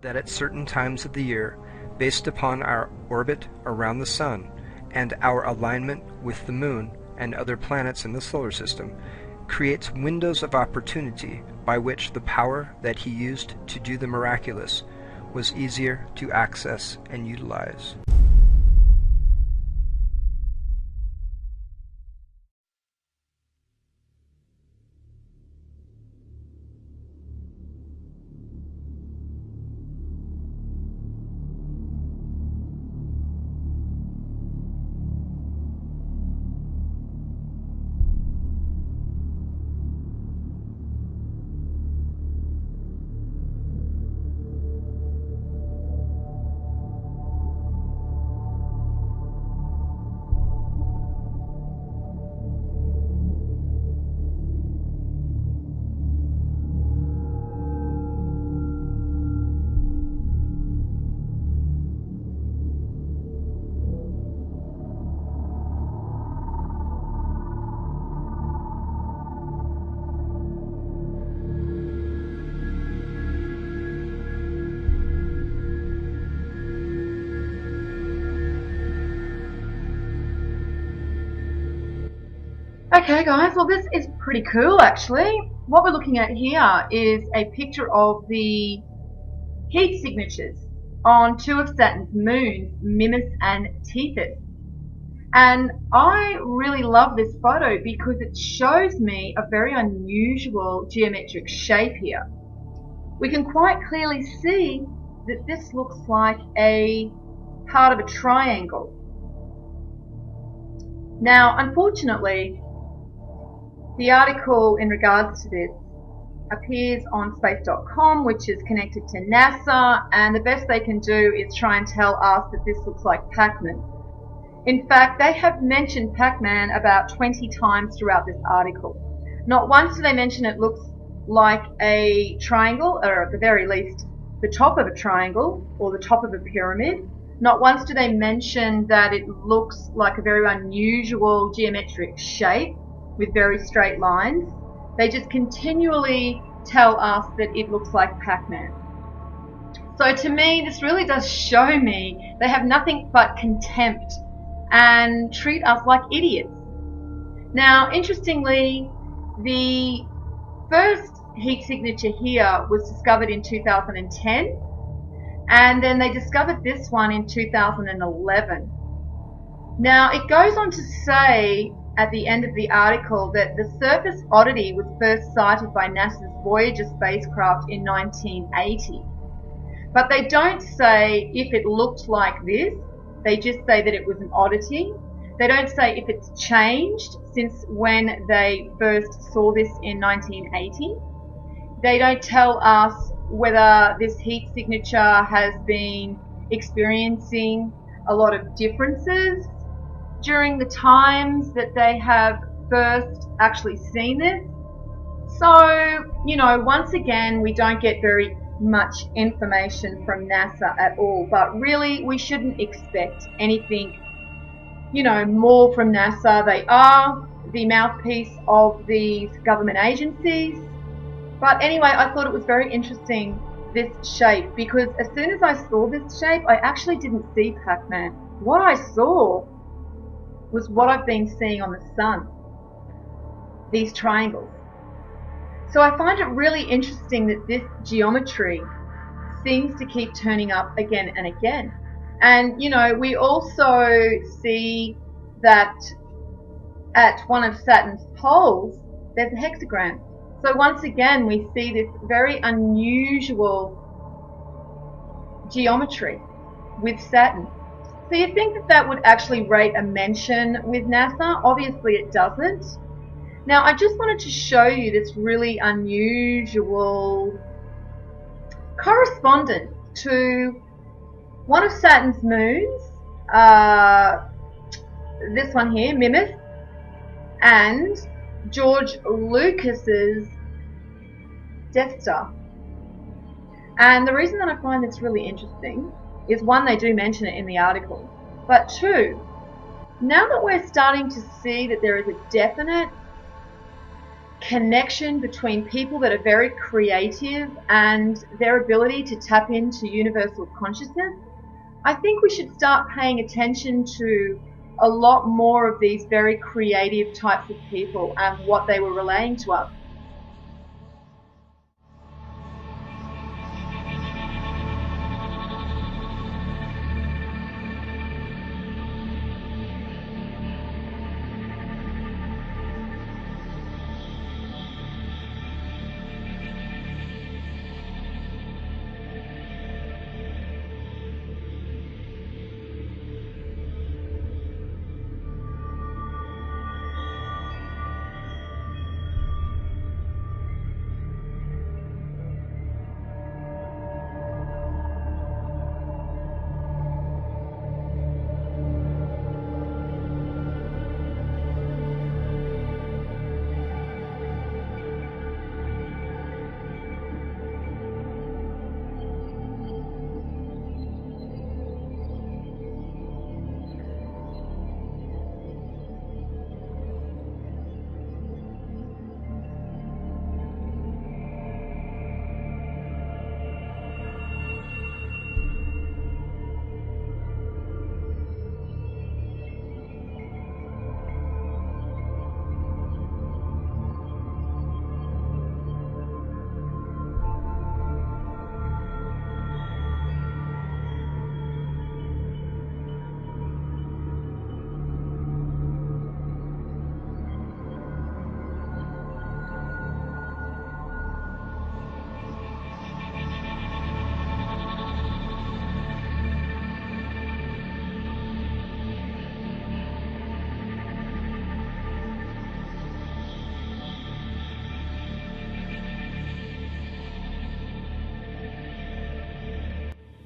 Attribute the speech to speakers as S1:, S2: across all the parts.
S1: that at certain times of the year, based upon our orbit around the Sun and our alignment with the Moon and other planets in the solar system, creates windows of opportunity by which the power that he used to do the miraculous was easier to access and utilize.
S2: Okay guys, well this is pretty cool actually. What we're looking at here is a picture of the heat signatures on two of Saturn's moons, Mimas and Tethys. And I really love this photo because it shows me a very unusual geometric shape here. We can quite clearly see that this looks like a part of a triangle. Now, unfortunately, the article in regards to this appears on space.com, which is connected to NASA, and the best they can do is try and tell us that this looks like Pac-Man. In fact, they have mentioned Pac-Man about 20 times throughout this article. Not once do they mention it looks like a triangle, or at the very least, the top of a triangle, or the top of a pyramid. Not once do they mention that it looks like a very unusual geometric shape with very straight lines. They just continually tell us that it looks like Pac-Man. So to me, this really does show me they have nothing but contempt and treat us like idiots. Now, interestingly, the first heat signature here was discovered in 2010, and then they discovered this one in 2011. Now, it goes on to say at the end of the article that the surface oddity was first sighted by NASA's Voyager spacecraft in 1980. But they don't say if it looked like this, they just say that it was an oddity. They don't say if it's changed since when they first saw this in 1980. They don't tell us whether this heat signature has been experiencing a lot of differences during the times that they have first actually seen this. So, you know, once again, we don't get very much information from NASA at all, but really we shouldn't expect anything, you know, more from NASA. They are the mouthpiece of these government agencies. But anyway, I thought it was very interesting, this shape, because as soon as I saw this shape, I actually didn't see Pac-Man. What I saw was what I've been seeing on the Sun, these triangles. So I find it really interesting that this geometry seems to keep turning up again and again. And, you know, we also see that at one of Saturn's poles, there's a hexagram. So once again, we see this very unusual geometry with Saturn. So you think that that would actually rate a mention with NASA? Obviously it doesn't. Now I just wanted to show you this really unusual correspondence to one of Saturn's moons, this one here, Mimas, and George Lucas's Death Star. And the reason that I find this really interesting is, one, they do mention it in the article, but two, now that we're starting to see that there is a definite connection between people that are very creative and their ability to tap into universal consciousness, I think we should start paying attention to a lot more of these very creative types of people and what they were relaying to us.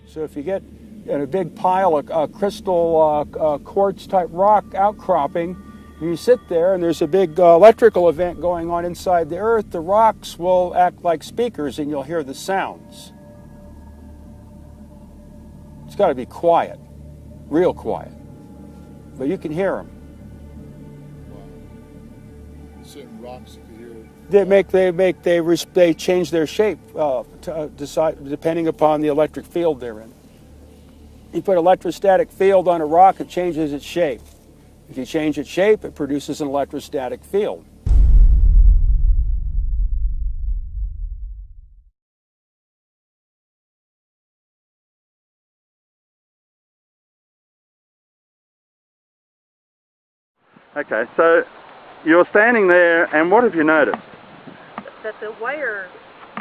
S3: So if you get in a big pile of crystal quartz type rock outcropping, and you sit there and there's a big electrical event going on inside the earth, the rocks will act like speakers and you'll hear the sounds. It's got to be quiet, real quiet, but you can hear them.
S4: Wow. Certain rocks you can hear.
S3: They change their shape depending upon the electric field they're in. You put electrostatic field on a rock, it changes its shape. If you change its shape, it produces an electrostatic field.
S5: Okay, so you're standing there, and what have you noticed?
S6: That the wire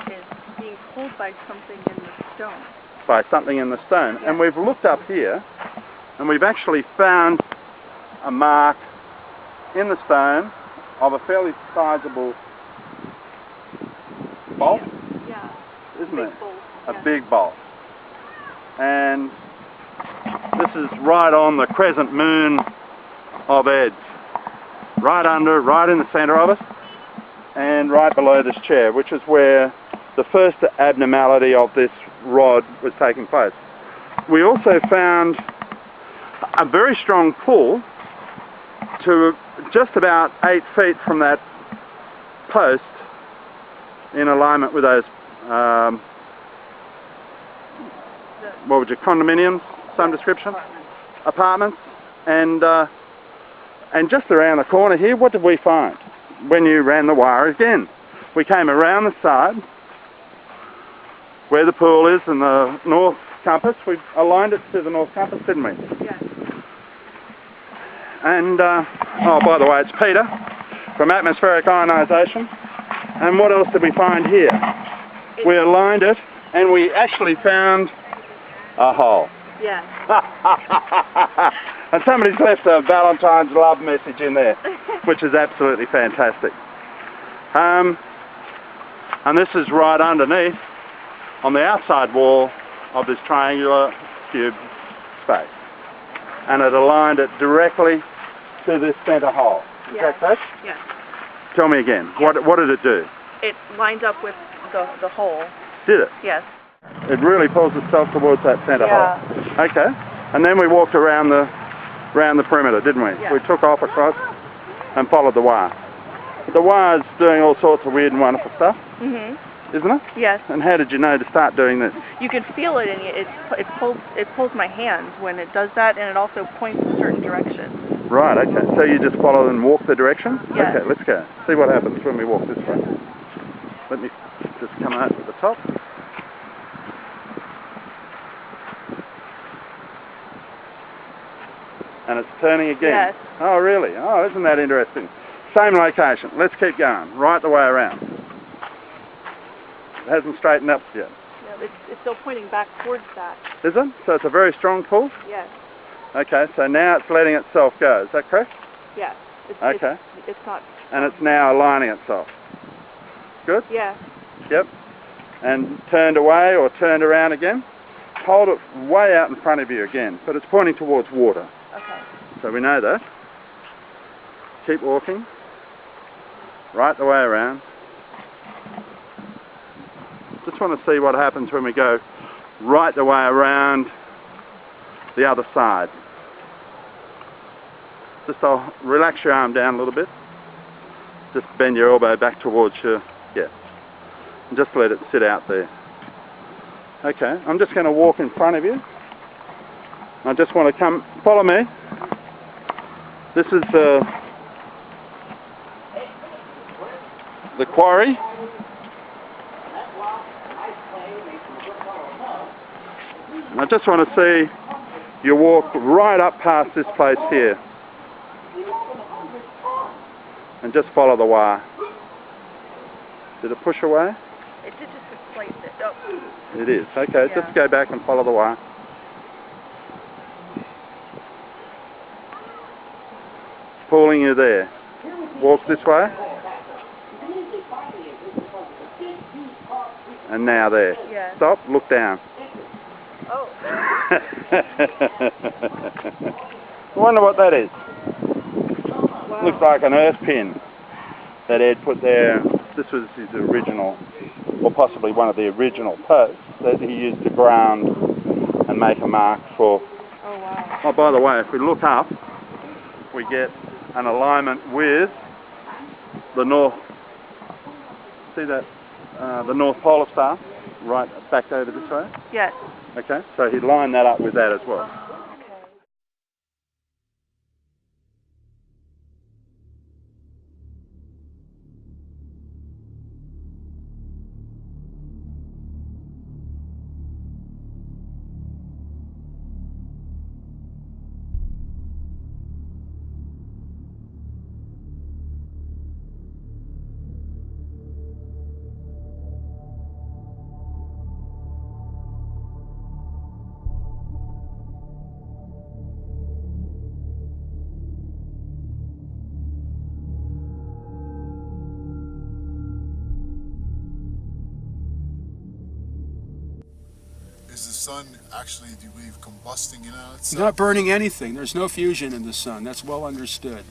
S6: is being pulled by something in the stone.
S5: By something in the stone.
S6: Yeah.
S5: And we've looked up here, and we've actually found a mark in the stone of a fairly sizable bolt,
S6: Yeah.
S5: isn't it?
S6: Bolt.
S5: A
S6: Yeah.
S5: big bolt. And this is right on the crescent moon of Eddy. Right in the centre of it, and right below this chair, which is where the first abnormality of this rod was taking place. We also found a very strong pull to just about 8 feet from that post in alignment with those, what would you, condominiums, some description? Apartments. And just around the corner here, what did we find when you ran the wire again? We came around the side where the pool is in the north compass. We aligned it to the north compass, didn't we?
S6: Yes.
S5: And, oh, by the way, it's Peter from Atmospheric Ionization. And what else did we find here? We aligned it, and we actually found a hole.
S6: Yes.
S5: And somebody's left a Valentine's love message in there, which is absolutely fantastic. And this is right underneath, on the outside wall of this triangular cube space. And it aligned it directly to this centre hole. Is that correct?
S6: Yes.
S5: Tell me again,
S6: Yes.
S5: what did it do?
S6: It lined up with the hole.
S5: Did it?
S6: Yes.
S5: It really pulls itself towards that centre
S6: Yeah.
S5: hole. Okay. And then we walked around the perimeter, didn't we?
S6: Yeah.
S5: We took off across and followed the wire. the wire's doing all sorts of weird and wonderful stuff, isn't it?
S6: Yes.
S5: And how did you know to start doing this?
S6: You can feel it, and it pulls my hands when it does that, and it also points in certain directions.
S5: Right, okay. So you just follow and walk the direction?
S6: Yes.
S5: Okay, let's go. See what happens when we walk this way. Let me just come out to the top. And it's turning again?
S6: Yes.
S5: Oh, really? Oh, isn't that interesting? Same location. Let's keep going. Right the way around. It hasn't straightened up yet.
S6: Yeah, it's still pointing back towards that.
S5: Is it? So it's a very strong pull?
S6: Yes.
S5: Okay, so now it's letting itself go. Is that correct?
S6: Yes.
S5: Okay.
S6: It's not...
S5: And it's now aligning itself. Good?
S6: Yeah.
S5: Yep. And turned away or turned around again. Hold it way out in front of you again, but it's pointing towards water.
S6: Okay.
S5: So we know that. Keep walking. Right the way around. Just want to see what happens when we go right the way around the other side. Just relax your arm down a little bit. Just bend your elbow back towards you. Yeah. And just let it sit out there. Okay, I'm just going to walk in front of you. I just want to come, follow me. This is the quarry. And I just want to see you walk right up past this place here. And just follow the wire. Did it push away?
S6: It did just displace it. Oh.
S5: It is. Okay,
S6: Yeah.
S5: just go back and follow the wire. Pulling you there. Walk this way. And now there.
S6: Yeah.
S5: Stop, look down.
S6: Oh.
S5: I wonder what that is.
S6: Wow.
S5: Looks like an earth pin that Ed put there. This was his original, or possibly one of the original posts that he used to ground and make a mark for.
S6: Oh, wow.
S5: Oh, by the way, if we look up, we get an alignment with the north. See that? The North Polar Star, right back over this way.
S6: Yes.
S5: Okay, so he lined that up with that as well.
S4: Is the sun actually, do you believe, combusting in on
S3: It's
S4: itself?
S3: not burning anything. There's no fusion in the sun. That's well understood.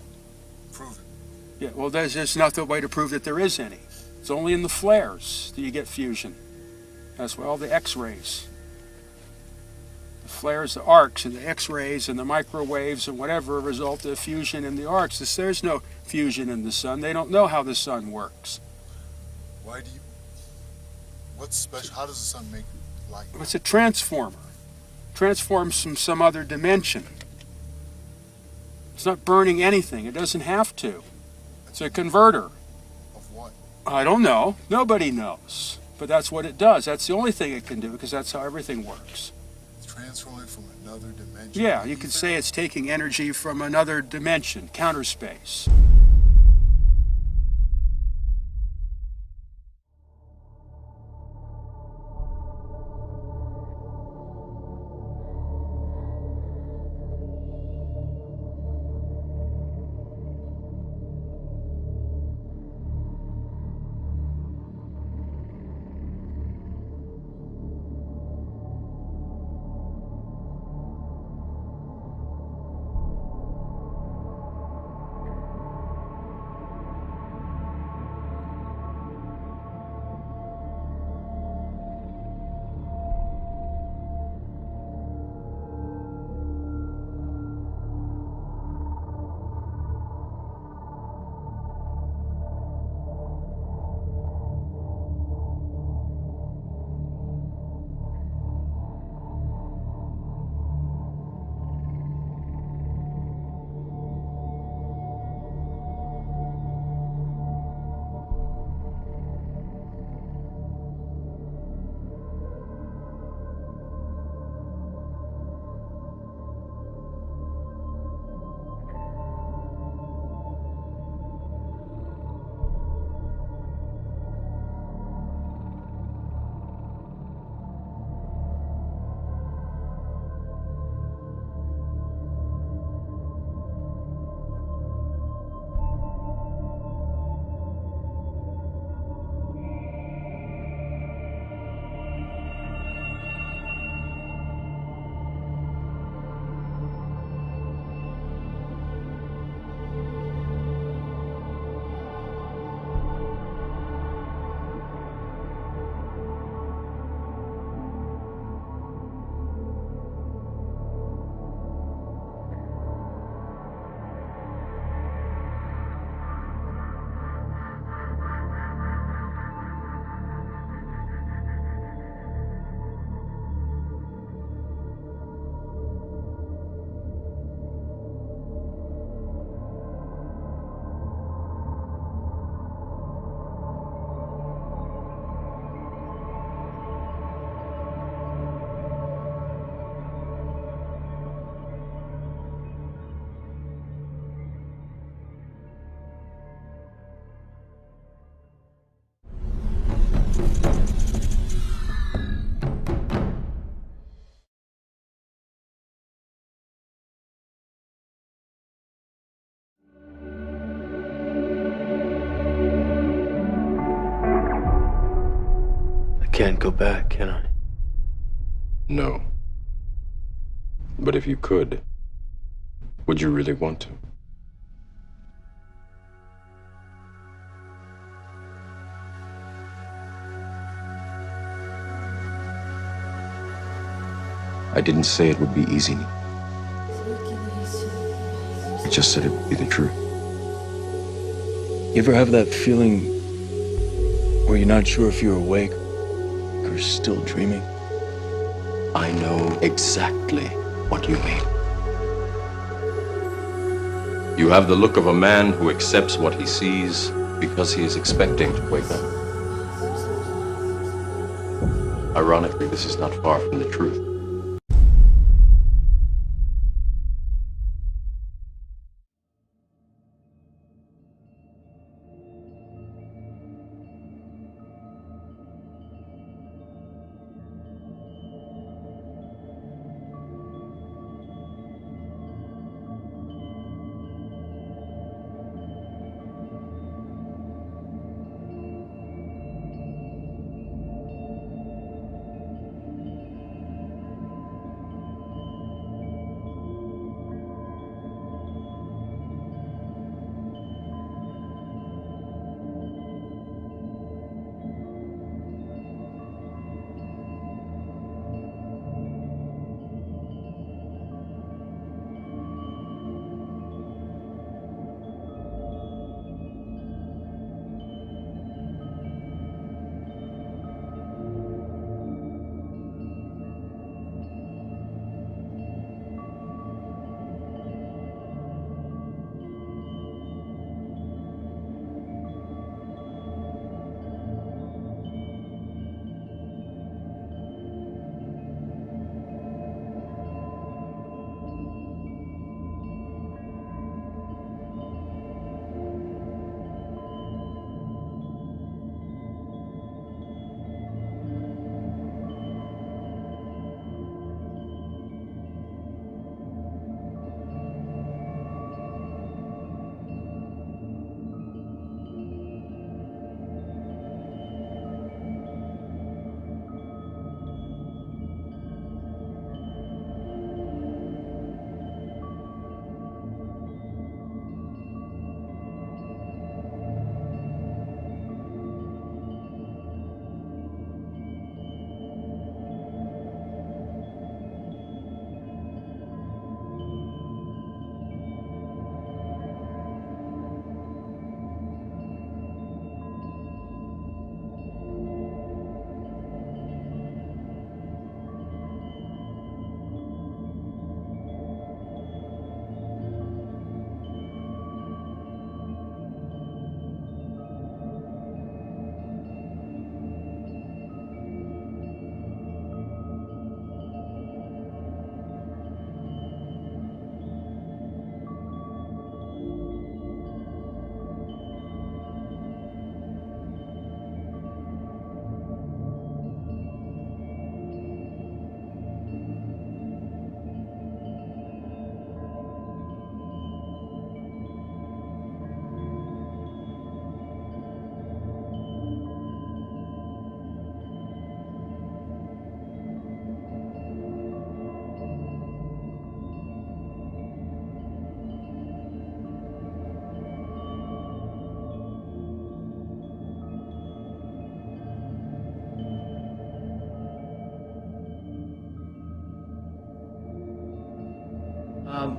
S4: Prove it.
S3: Yeah, well, there's not the way to prove that there is any. It's only in the flares that you get fusion. That's why all the X-rays. The flares, the arcs, and the X-rays, and the microwaves, and whatever result of fusion in the arcs. There's no fusion in the sun. They don't know how the sun works.
S4: Why do you, what's special, how does the sun make light?
S3: It's a transformer. Transforms from some other dimension. It's not burning anything. It doesn't have to. It's a converter.
S4: Of what?
S3: I don't know. Nobody knows. But that's what it does. That's the only thing it can do, because that's how everything works.
S4: It's transforming from another dimension.
S3: Yeah, you could say it's taking energy from another dimension, counter space.
S7: can't go back, can I?
S8: No. But if you could, would you really want to? I didn't say it would be easy. I just said it would be the truth.
S7: You ever have that feeling where you're not sure if you're awake or still dreaming?
S8: I know exactly what you mean. You have the look of a man who accepts what he sees because he is expecting to wake up. Ironically, this is not far from the truth.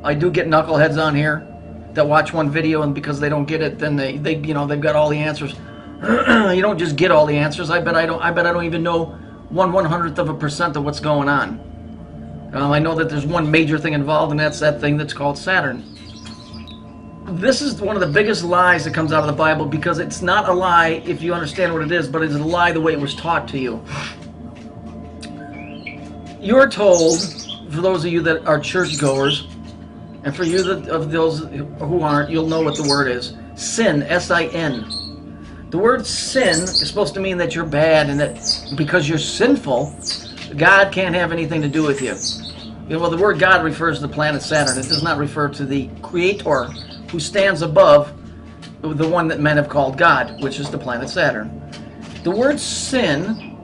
S9: I do get knuckleheads on here that watch one video, and because they don't get it, then they they've got all the answers. You don't just get all the answers. I bet I don't even know 1/100% of what's going on. I know that there's one major thing involved, and that's that thing that's called Saturn. This is one of the biggest lies that comes out of the Bible, because it's not a lie if you understand what it is, but it's a lie the way it was taught to you. You're told, for those of you that are churchgoers, and for you of those who aren't, you'll know what the word is. Sin, S-I-N. The word sin is supposed to mean that you're bad, and that because you're sinful, God can't have anything to do with you. Well, the word God refers to the planet Saturn. It does not refer to the Creator, who stands above the one that men have called God, which is the planet Saturn. The word sin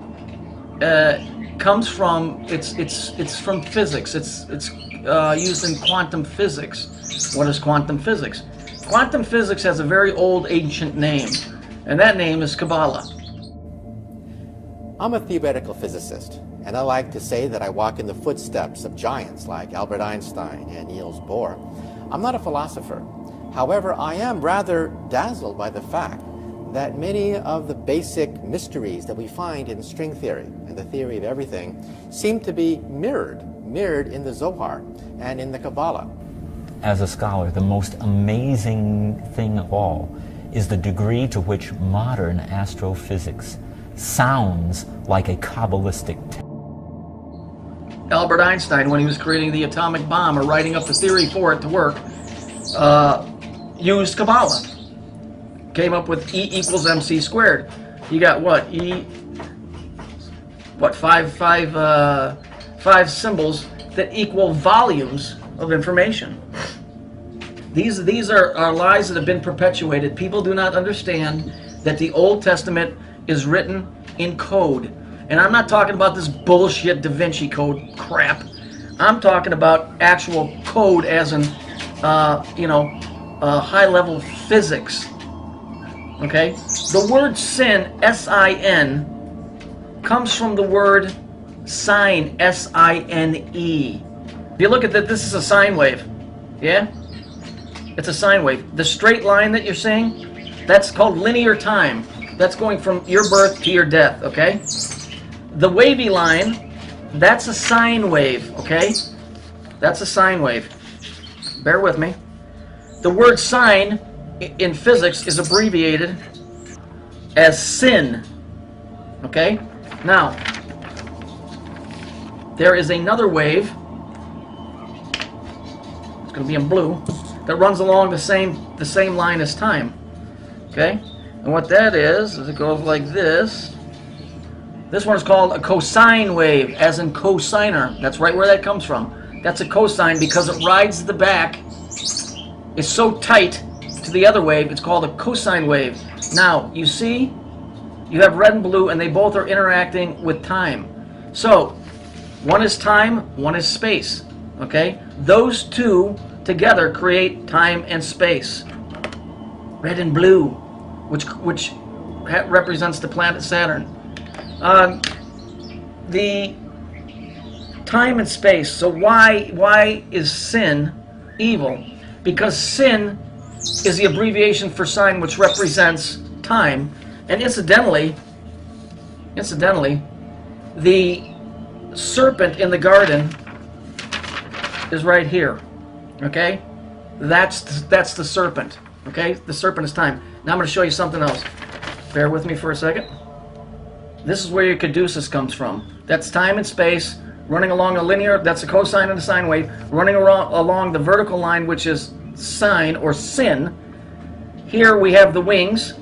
S9: comes from, it's from physics. It's used in quantum physics. What is quantum physics? Quantum physics has a very old ancient name, and that name is Kabbala.
S10: I'm a theoretical physicist, and I like to say that I walk in the footsteps of giants like Albert Einstein and Niels Bohr. I'm not a philosopher. However, I am rather dazzled by the fact that many of the basic mysteries that we find in string theory and the theory of everything seem to be mirrored in the Zohar and in the Kabbala.
S11: As a scholar, the most amazing thing of all is the degree to which modern astrophysics sounds like a Kabbalistic text.
S9: Albert Einstein, when he was creating the atomic bomb or writing up the theory for it to work, used Kabbala. Came up with E equals MC squared. You got what? Five symbols that equal volumes of information. These are lies that have been perpetuated. People do not understand that the Old Testament is written in code. And I'm not talking about this bullshit Da Vinci Code crap. I'm talking about actual code as in, high-level physics. Okay? The word sin, S-I-N, comes from the word sine, S-I-N-E. If you look at that, this is a sine wave. Yeah? It's a sine wave. The straight line that you're seeing, that's called linear time. That's going from your birth to your death, okay? The wavy line, that's a sine wave, okay? That's a sine wave. Bear with me. The word sine in physics is abbreviated as sin, okay? Now, there is another wave, it's going to be in blue, that runs along the same line as time, okay? And what that is it goes like this. This one is called a cosine wave, as in cosigner. That's right where that comes from. That's a cosine because it rides the back. It's so tight to the other wave, it's called a cosine wave. Now, you see, you have red and blue, and they both are interacting with time. So, one is time, one is space. Okay? Those two together create time and space. Red and blue, which represents the planet Saturn. The time and space. So why is sin evil? Because sin is the abbreviation for sine, which represents time. And incidentally, the serpent in the garden is right here. Okay? That's the serpent. Okay? The serpent is time. Now I'm going to show you something else. Bear with me for a second. This is where your caduceus comes from. That's time and space running along a linear, that's a cosine and a sine wave, running along the vertical line, which is sine or sin. Here we have the wings.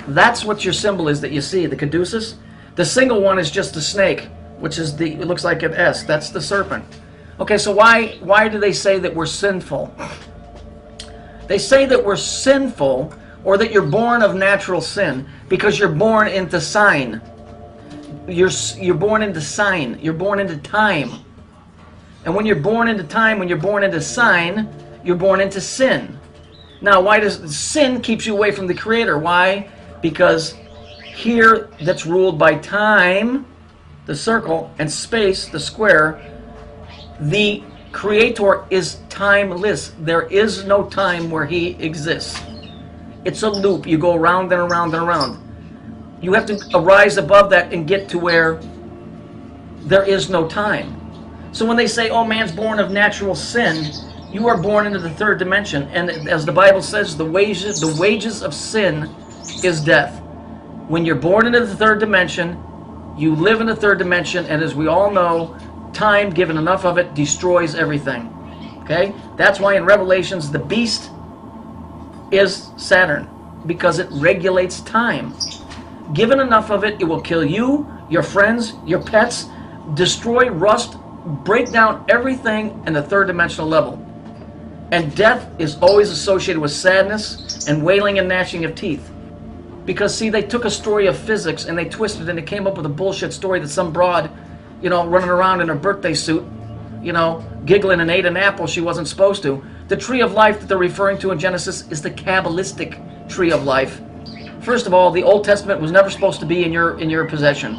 S9: That's what your symbol is that you see, the caduceus. The single one is just a snake, which is it looks like an S. That's the serpent. Okay, so why do they say that we're sinful? They say that we're sinful, or that you're born of natural sin, because you're born into sine. You're born into sine. You're born into time. And when you're born into time, when you're born into sine, you're born into sin. Now, why does sin keeps you away from the Creator? Why? Because here, that's ruled by time, the circle, and space, the square. The Creator is timeless. There is no time where He exists. It's a loop. You go around and around and around. You have to arise above that and get to where there is no time. So when they say, oh, man's born of natural sin, you are born into the third dimension. And as the Bible says, the wages of sin is death. When you're born into the third dimension, you live in the third dimension, and as we all know, time, given enough of it, destroys everything. Okay? That's why in Revelations, the beast is Saturn, because it regulates time. Given enough of it, it will kill you, your friends, your pets, destroy, rust, break down everything in the third dimensional level. And death is always associated with sadness and wailing and gnashing of teeth. Because, see, they took a story of physics and they twisted it and they came up with a bullshit story that some broad, you know, running around in her birthday suit, you know, giggling and ate an apple she wasn't supposed to. The tree of life that they're referring to in Genesis is the Kabbalistic tree of life. First of all, the Old Testament was never supposed to be in your possession.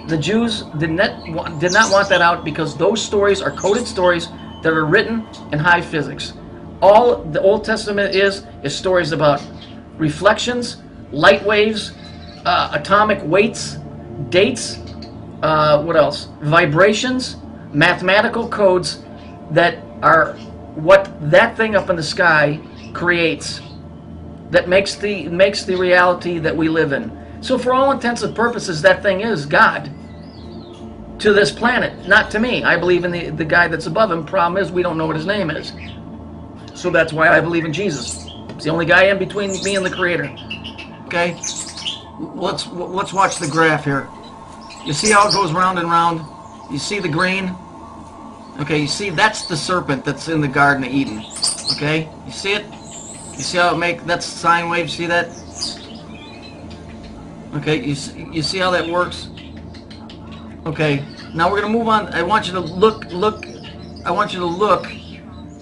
S9: The Jews did not want that out because those stories are coded stories that are written in high physics. All the Old Testament is stories about reflections, light waves, atomic weights, dates, what else? Vibrations, mathematical codes that are what that thing up in the sky creates, that makes the reality that we live in. So for all intents and purposes, that thing is God to this planet, not to me. I believe in the guy that's above him. Problem is, we don't know what his name is. So that's why I believe in Jesus. It's the only guy in between me and the Creator. Okay? Let's watch the graph here. You see how it goes round and round? You see the green? Okay, you see that's the serpent that's in the Garden of Eden. Okay? You see it? You see how that's sine wave, see that? Okay, you see how that works? Okay, now we're going to move on. I want you to look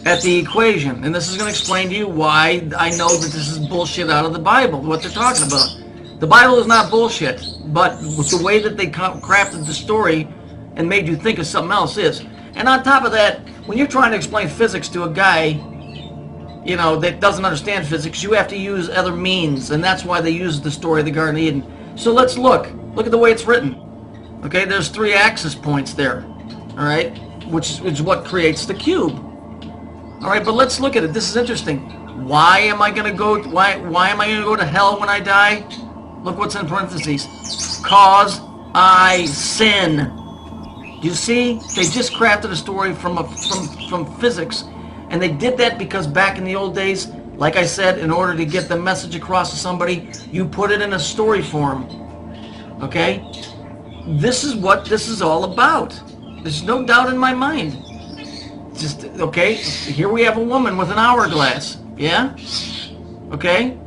S9: at the equation, and this is going to explain to you why I know that this is bullshit out of the Bible, what they're talking about. The Bible is not bullshit, but with the way that they crafted the story and made you think of something else is. And on top of that, when you're trying to explain physics to a guy, you know, that doesn't understand physics, you have to use other means, and that's why they use the story of the Garden of Eden. So let's look at the way it's written. Okay, there's 3 axis points there, all right, which is what creates the cube. All right, but let's look at it. This is interesting. Why am I going to go? Why am I going to go to hell when I die? Look what's in parentheses. Cause I sin. You see, they just crafted a story from physics, and they did that because back in the old days, like I said, in order to get the message across to somebody, you put it in a story form. Okay? This is what this is all about. There's no doubt in my mind. Just, okay, here we have a woman with an hourglass. Yeah? Okay?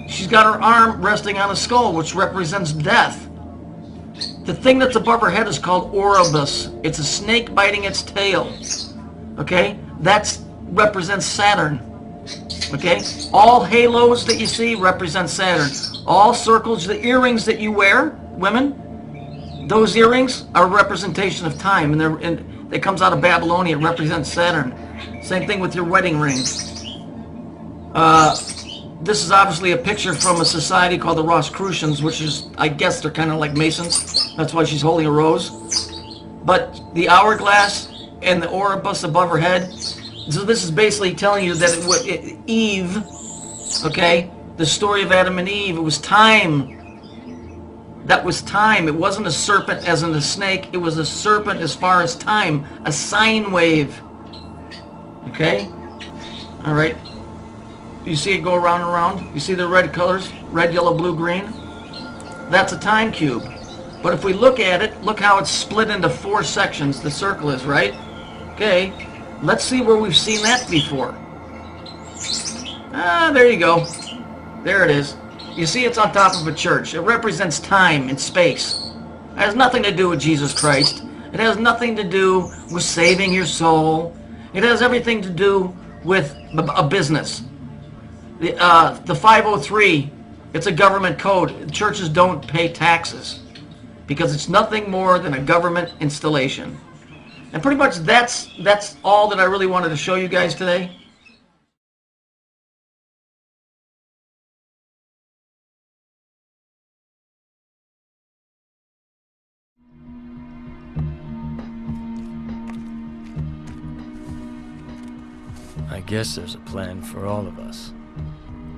S9: She's got her arm resting on a skull, which represents death. The thing that's above her head is called Orbis. It's a snake biting its tail. Okay? That represents Saturn. Okay? All halos that you see represent Saturn. All circles, the earrings that you wear, women, those earrings are a representation of time, and it comes out of Babylonia. It represents Saturn. Same thing with your wedding ring. This is obviously a picture from a society called the Rosicrucians, which is, I guess they're kind of like Masons. That's why she's holding a rose. But the hourglass and the Orbis above her head, so this is basically telling you that Eve, okay, the story of Adam and Eve, it was time. That was time. It wasn't a serpent as in a snake. It was a serpent as far as time. A sine wave. Okay? All right. You see it go around and around? You see the red colors? Red, yellow, blue, green? That's a time cube. But if we look at it, look how it's split into 4 sections. The circle is, right? Okay. Let's see where we've seen that before. There you go. There it is. You see it's on top of a church. It represents time and space. It has nothing to do with Jesus Christ. It has nothing to do with saving your soul. It has everything to do with a business. The 503, it's a government code. Churches don't pay taxes because it's nothing more than a government installation. And pretty much that's all that I really wanted to show you guys today.
S7: I guess there's a plan for all of us.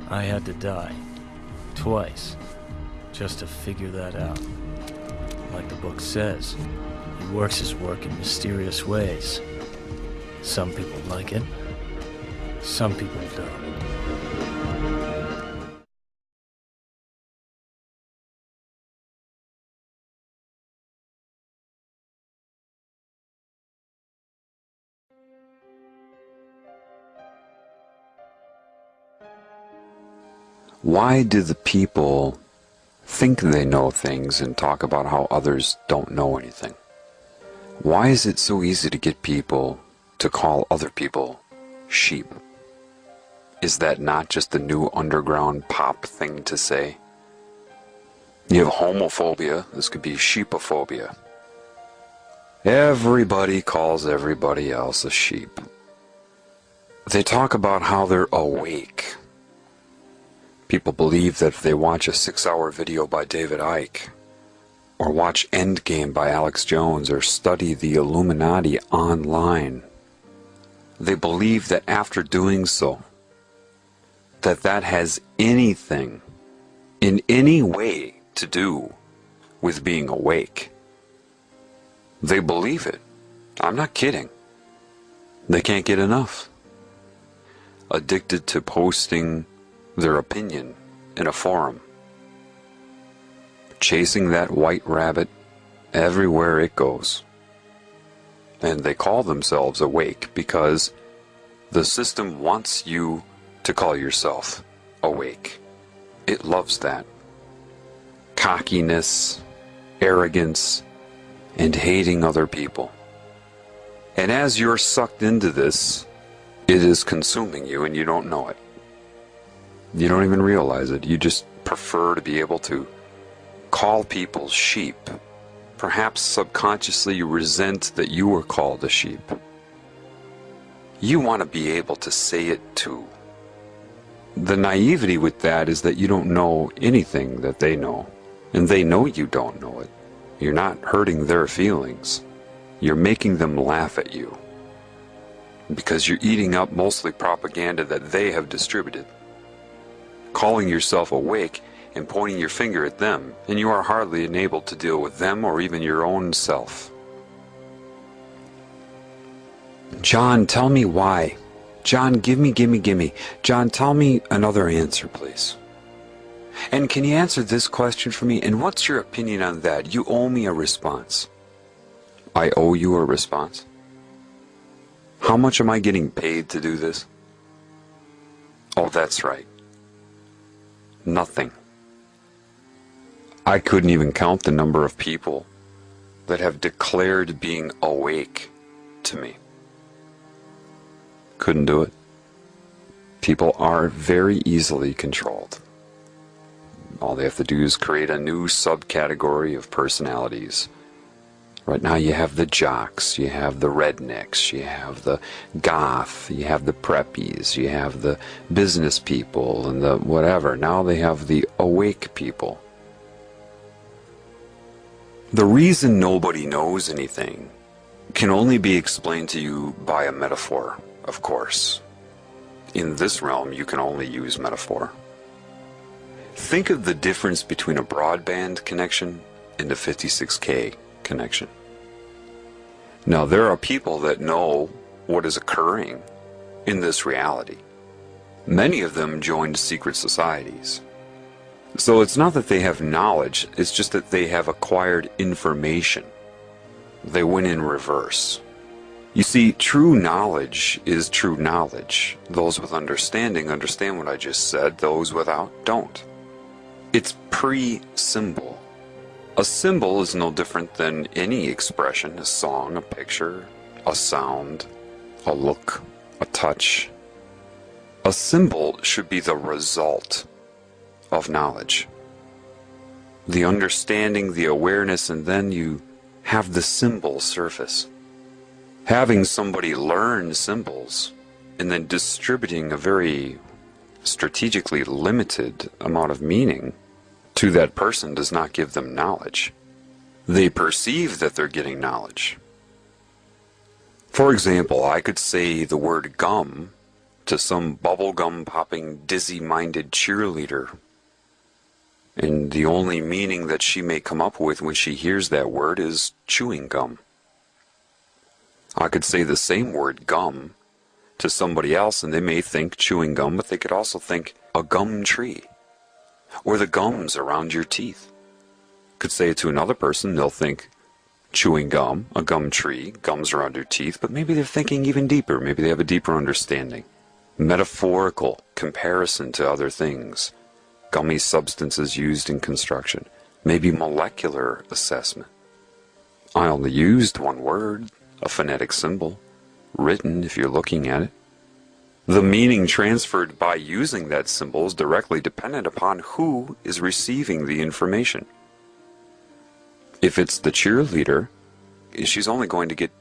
S7: I had to die. Twice. Just to figure that out. Like the book says, he works his work in mysterious ways. Some people like it. Some people don't.
S8: Why do the people think they know things and talk about how others don't know anything? Why is it so easy to get people to call other people sheep? Is that not just the new underground pop thing to say? You have homophobia, this could be sheepophobia. Everybody calls everybody else a sheep. They talk about how they're awake. People believe that if they watch a 6-hour video by David Icke, or watch Endgame by Alex Jones, or study the Illuminati online, they believe that after doing so, that has anything, in any way, to do with being awake. They believe it. I'm not kidding. They can't get enough. Addicted to posting their opinion in a forum. Chasing that white rabbit everywhere it goes. And they call themselves awake because the system wants you to call yourself awake. It loves that. Cockiness, arrogance, and hating other people. And as you're sucked into this, it is consuming you and you don't know it. You don't even realize it. You just prefer to be able to call people sheep. Perhaps subconsciously you resent that you were called a sheep. You want to be able to say it too. The naivety with that is that you don't know anything that they know. And they know you don't know it. You're not hurting their feelings. You're making them laugh at you. Because you're eating up mostly propaganda that they have distributed. Calling yourself awake and pointing your finger at them, and you are hardly enabled to deal with them or even your own self. John, tell me why. John, give me. John, tell me another answer, please. And can you answer this question for me? And what's your opinion on that? You owe me a response. I owe you a response? How much am I getting paid to do this? Oh, that's right. Nothing. I couldn't even count the number of people that have declared being awake to me. Couldn't do it. People are very easily controlled. All they have to do is create a new subcategory of personalities. Right now you have the jocks, you have the rednecks, you have the goth, you have the preppies, you have the business people and the whatever. Now they have the awake people. The reason nobody knows anything can only be explained to you by a metaphor, of course. In this realm, you can only use metaphor. Think of the difference between a broadband connection and a 56K connection. Now, there are people that know what is occurring in this reality. Many of them joined secret societies. So it's not that they have knowledge, it's just that they have acquired information. They went in reverse. You see, true knowledge is true knowledge. Those with understanding understand what I just said, those without don't. It's pre-symbol. A symbol is no different than any expression, a song, a picture, a sound, a look, a touch. A symbol should be the result of knowledge. The understanding, the awareness, and then you have the symbol surface. Having somebody learn symbols and then distributing a very strategically limited amount of meaning to that person does not give them knowledge. They perceive that they're getting knowledge. For example, I could say the word gum to some bubblegum popping dizzy-minded cheerleader, and the only meaning that she may come up with when she hears that word is chewing gum. I could say the same word gum to somebody else and they may think chewing gum, but they could also think a gum tree or the gums around your teeth. Could say it to another person, they'll think chewing gum, a gum tree, gums around your teeth, but maybe they're thinking even deeper. Maybe they have a deeper understanding. Metaphorical comparison to other things. gummy substances used in construction, maybe molecular assessment. I only used one word, a phonetic symbol, written if you're looking at it. The meaning transferred by using that symbol is directly dependent upon who is receiving the information. If it's the cheerleader, she's only going to get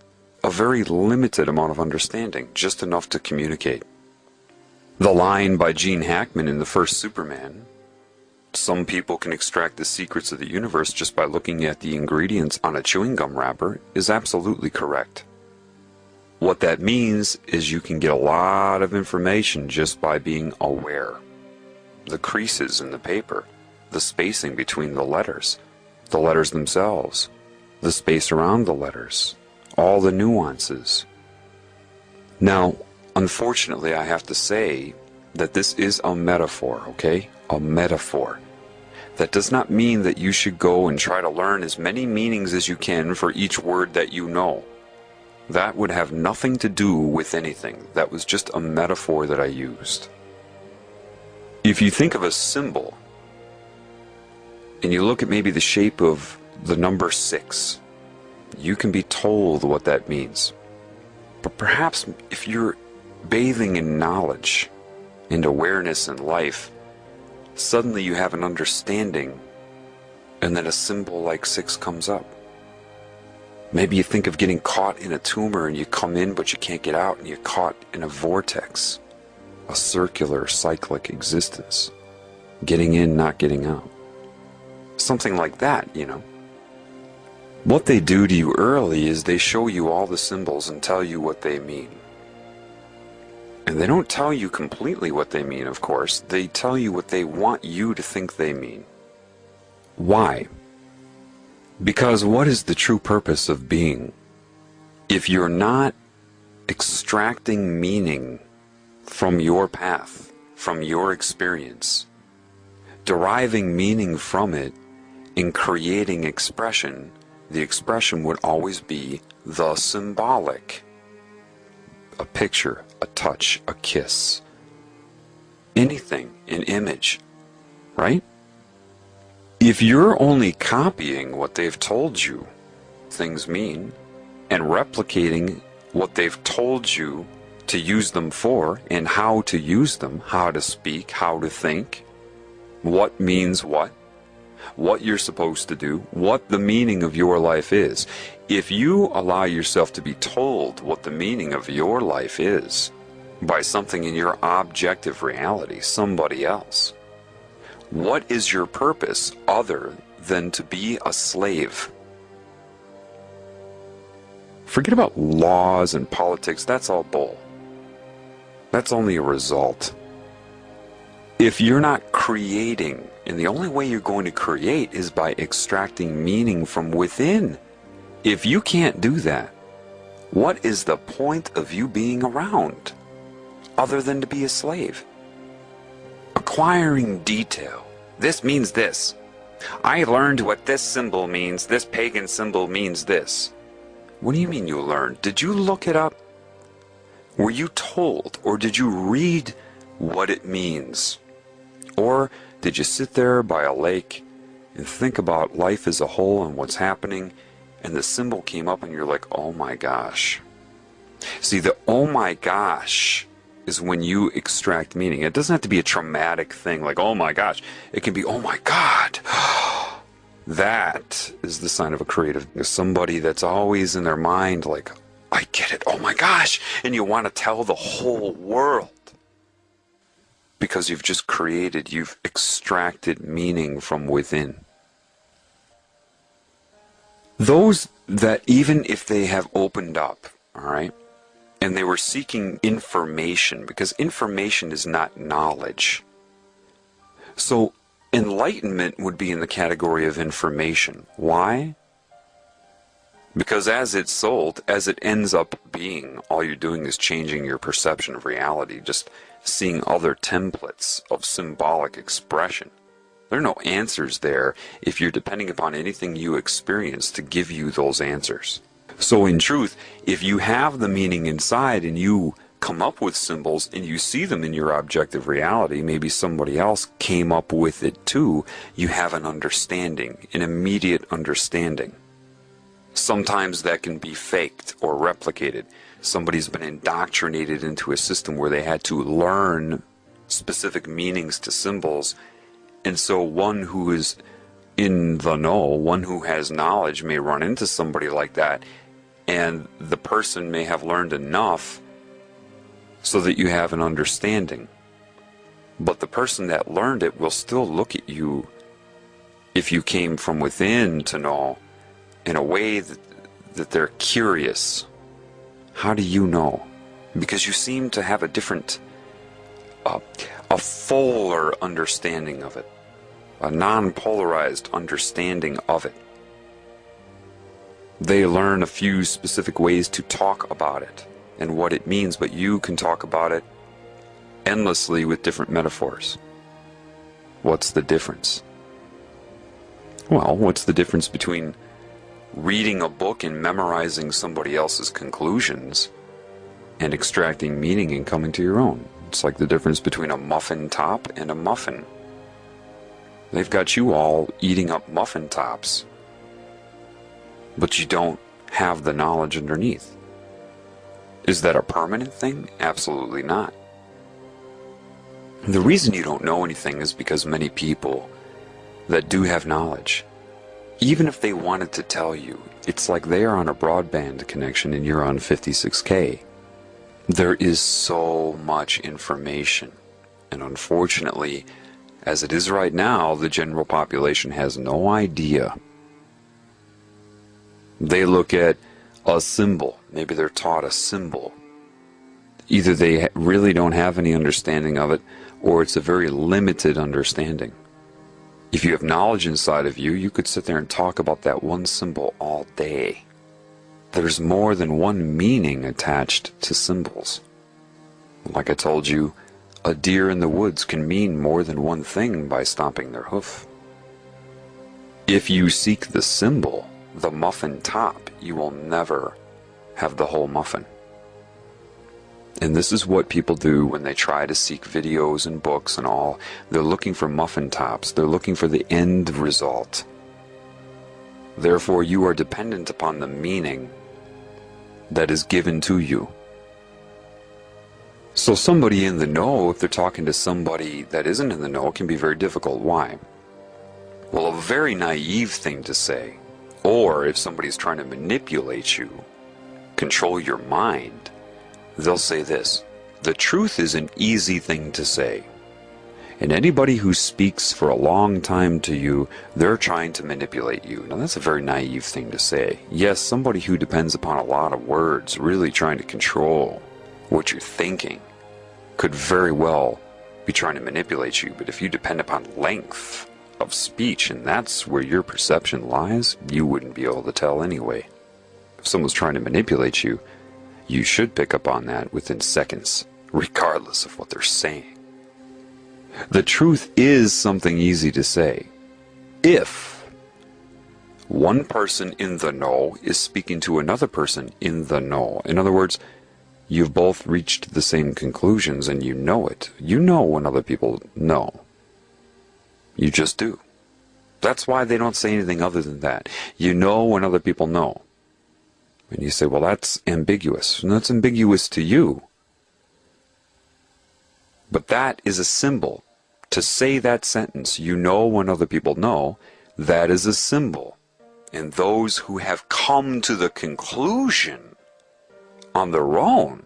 S8: a very limited amount of understanding, just enough to communicate. The line by Gene Hackman in the first Superman, some people can extract the secrets of the universe just by looking at the ingredients on a chewing gum wrapper, is absolutely correct. What that means is you can get a lot of information just by being aware. The creases in the paper, the spacing between the letters themselves, the space around the letters, all the nuances. Now, unfortunately, I have to say that this is a metaphor, okay? A metaphor. That does not mean that you should go and try to learn as many meanings as you can for each word that you know. That would have nothing to do with anything. That was just a metaphor that I used. If you think of a symbol, and you look at maybe the shape of the number 6, you can be told what that means. But perhaps if you're bathing in knowledge and awareness in life, suddenly you have an understanding, and then a symbol like 6 comes up. Maybe you think of getting caught in a tumor and you come in but you can't get out, and you're caught in a vortex, a circular cyclic existence. Getting in, not getting out. Something like that, you know. What they do to you early is they show you all the symbols and tell you what they mean. And they don't tell you completely what they mean, of course. They tell you what they want you to think they mean. Why? Because what is the true purpose of being? If you're not extracting meaning from your path, from your experience, deriving meaning from it, and creating expression, the expression would always be the symbolic. A picture, a touch, a kiss, anything, an image, right? If you're only copying what they've told you things mean, and replicating what they've told you to use them for, and how to use them, how to speak, how to think, what means what you're supposed to do, what the meaning of your life is. If you allow yourself to be told what the meaning of your life is by something in your objective reality, somebody else, what is your purpose other than to be a slave? Forget about laws and politics, that's all bull. That's only a result. If you're not creating, and the only way you're going to create is by extracting meaning from within. If you can't do that, what is the point of you being around other than to be a slave? Acquiring detail. This means this. I learned what this symbol means. This pagan symbol means this. What do you mean you learned? Did you look it up? Were you told, or did you read what it means? Or did you sit there by a lake and think about life as a whole and what's happening, and the symbol came up and you're like, oh my gosh. See, the oh my gosh is when you extract meaning. It doesn't have to be a traumatic thing like, oh my gosh. It can be, oh my God. That is the sign of a creative. Somebody that's always in their mind like, I get it, oh my gosh. And you want to tell the whole world. Because you've just created, you've extracted meaning from within. Those that even if they have opened up, all right, and they were seeking information, because information is not knowledge. So enlightenment would be in the category of information. Why? Because as it's sold, as it ends up being, all you're doing is changing your perception of reality, just seeing other templates of symbolic expression. There are no answers there if you're depending upon anything you experience to give you those answers. So in truth, if you have the meaning inside and you come up with symbols and you see them in your objective reality, maybe somebody else came up with it too, you have an understanding, an immediate understanding. Sometimes that can be faked or replicated. Somebody's been indoctrinated into a system where they had to learn specific meanings to symbols, and so one who is in the know, one who has knowledge, may run into somebody like that, and the person may have learned enough so that you have an understanding. But the person that learned it will still look at you, if you came from within to know, in a way that they're curious. How do you know? Because you seem to have a different, a fuller understanding of it, a non-polarized understanding of it. They learn a few specific ways to talk about it and what it means, but you can talk about it endlessly with different metaphors. What's the difference? Well, what's the difference between reading a book and memorizing somebody else's conclusions and extracting meaning and coming to your own? It's like the difference between a muffin top and a muffin. They've got you all eating up muffin tops, but you don't have the knowledge underneath. Is that a permanent thing? Absolutely not. The reason you don't know anything is because many people that do have knowledge, even if they wanted to tell you, it's like they are on a broadband connection and you're on 56K. There is so much information, and unfortunately, as it is right now, the general population has no idea. They look at a symbol, maybe they're taught a symbol. Either they really don't have any understanding of it, or it's a very limited understanding. If you have knowledge inside of you, you could sit there and talk about that one symbol all day. There's more than one meaning attached to symbols. Like I told you, a deer in the woods can mean more than one thing by stomping their hoof. If you seek the symbol, the muffin top, you will never have the whole muffin. And this is what people do when they try to seek videos and books and all. They're looking for muffin tops. They're looking for the end result. Therefore, you are dependent upon the meaning that is given to you. So somebody in the know, if they're talking to somebody that isn't in the know, it can be very difficult. Why? Well, a very naive thing to say, or if somebody's trying to manipulate you, control your mind, they'll say this: the truth is an easy thing to say. And anybody who speaks for a long time to you, they're trying to manipulate you. Now that's a very naive thing to say. Yes, somebody who depends upon a lot of words, really trying to control what you're thinking, could very well be trying to manipulate you. But if you depend upon length of speech, and that's where your perception lies, you wouldn't be able to tell anyway. If someone's trying to manipulate you, you should pick up on that within seconds, regardless of what they're saying. The truth is something easy to say. If one person in the know is speaking to another person in the know, in other words, you've both reached the same conclusions and you know it. You know when other people know. You just do. That's why they don't say anything other than that. You know when other people know. And you say, well, that's ambiguous. And that's ambiguous to you. But that is a symbol. To say that sentence, you know when other people know, that is a symbol. And those who have come to the conclusion on their own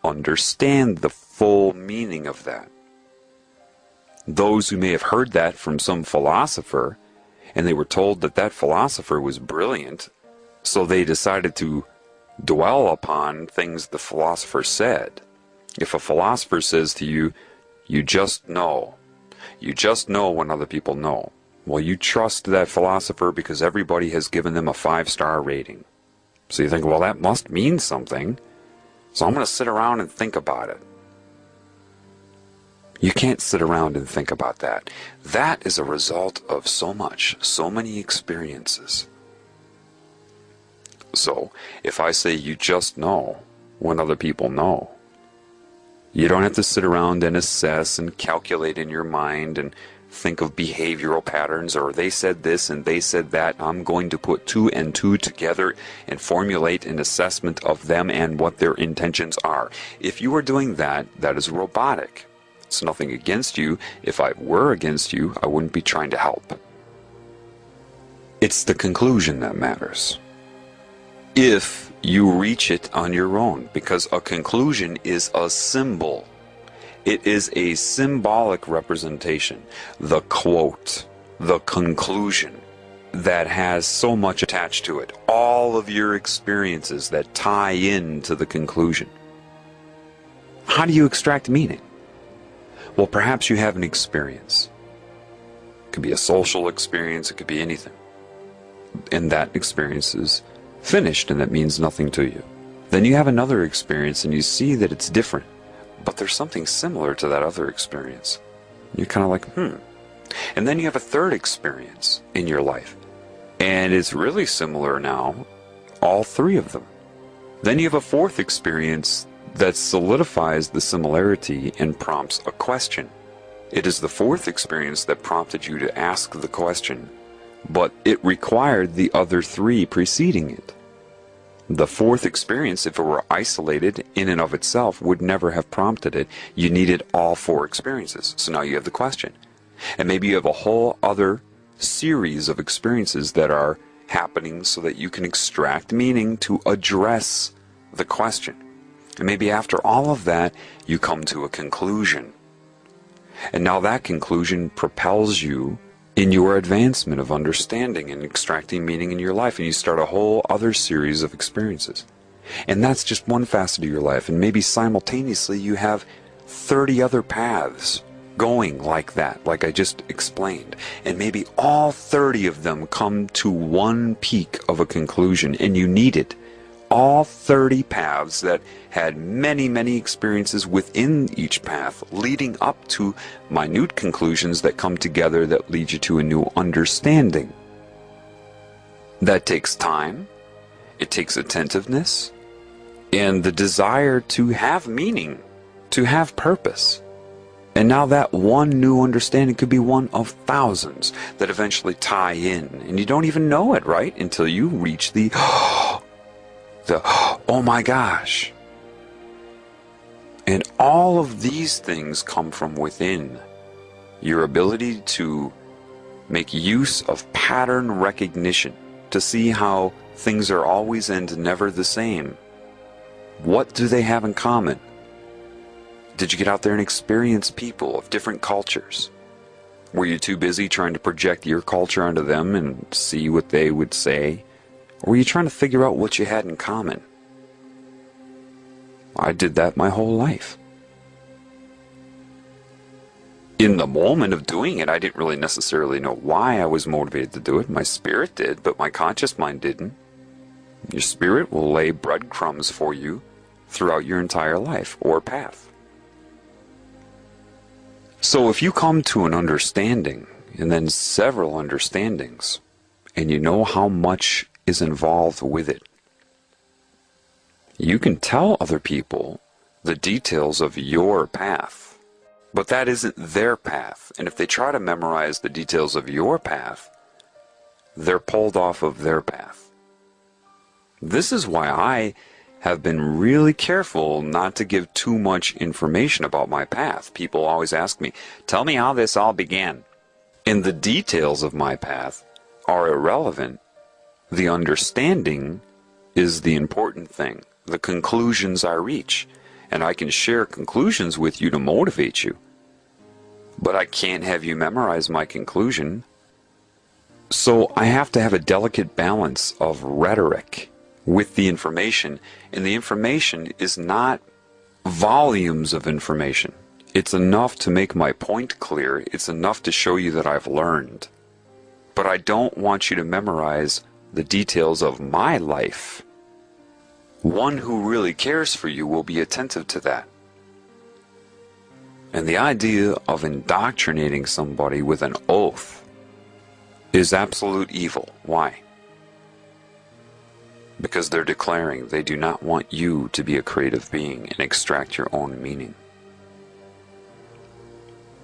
S8: understand the full meaning of that. Those who may have heard that from some philosopher, and they were told that that philosopher was brilliant, so they decided to dwell upon things the philosopher said. If a philosopher says to you, you just know when other people know. Well, you trust that philosopher because everybody has given them a 5-star rating. So you think, well, that must mean something, so I'm going to sit around and think about it. You can't sit around and think about that. That is a result of so many experiences. So, if I say you just know when other people know, You don't have to sit around and assess and calculate in your mind and think of behavioral patterns, or they said this and they said that. I'm going to put two and two together and formulate an assessment of them and what their intentions are. If you are doing that, that is robotic. It's nothing against you. If I were against you, I wouldn't be trying to help. It's the conclusion that matters. If you reach it on your own, because a conclusion is a symbol. It is a symbolic representation, the quote, the conclusion that has so much attached to it, all of your experiences that tie into the conclusion. How do you extract meaning? Well, perhaps you have an experience. It could be a social experience, it could be anything. And that experience is finished, and that means nothing to you. Then you have another experience and you see that it's different, but there's something similar to that other experience. You're kind of like, And then you have a third experience in your life, and it's really similar now, all three of them. Then you have a fourth experience that solidifies the similarity and prompts a question. It is the fourth experience that prompted you to ask the question, but it required the other three preceding it. The fourth experience, if it were isolated in and of itself, would never have prompted it. You needed all four experiences. So now you have the question. And maybe you have a whole other series of experiences that are happening so that you can extract meaning to address the question. And maybe after all of that, you come to a conclusion. And now that conclusion propels you in your advancement of understanding and extracting meaning in your life, and you start a whole other series of experiences. And that's just one facet of your life, and maybe simultaneously you have 30 other paths going like that, like I just explained, and maybe all 30 of them come to one peak of a conclusion, and you need it. All 30 paths that had many, many experiences within each path, leading up to minute conclusions that come together that lead you to a new understanding. That takes time, it takes attentiveness, and the desire to have meaning, to have purpose. And now that one new understanding could be one of thousands that eventually tie in, and you don't even know it, right? Until you reach the oh my gosh. And all of these things come from within. Your ability to make use of pattern recognition, to see how things are always and never the same. What do they have in common? Did you get out there and experience people of different cultures? Were you too busy trying to project your culture onto them and see what they would say? Or were you trying to figure out what you had in common? I did that my whole life. In the moment of doing it, I didn't really necessarily know why I was motivated to do it. My spirit did, but my conscious mind didn't. Your spirit will lay breadcrumbs for you throughout your entire life or path. So if you come to an understanding, and then several understandings, and you know how much is involved with it, you can tell other people the details of your path, but that isn't their path. And if they try to memorize the details of your path, they're pulled off of their path. This is why I have been really careful not to give too much information about my path. People always ask me, tell me how this all began. And the details of my path are irrelevant. The understanding is the important thing, the conclusions I reach. And I can share conclusions with you to motivate you. But I can't have you memorize my conclusion. So I have to have a delicate balance of rhetoric with the information. And the information is not volumes of information. It's enough to make my point clear. It's enough to show you that I've learned. But I don't want you to memorize the details of my life. One who really cares for you will be attentive to that. And the idea of indoctrinating somebody with an oath is absolute evil. Why? Because they're declaring they do not want you to be a creative being and extract your own meaning.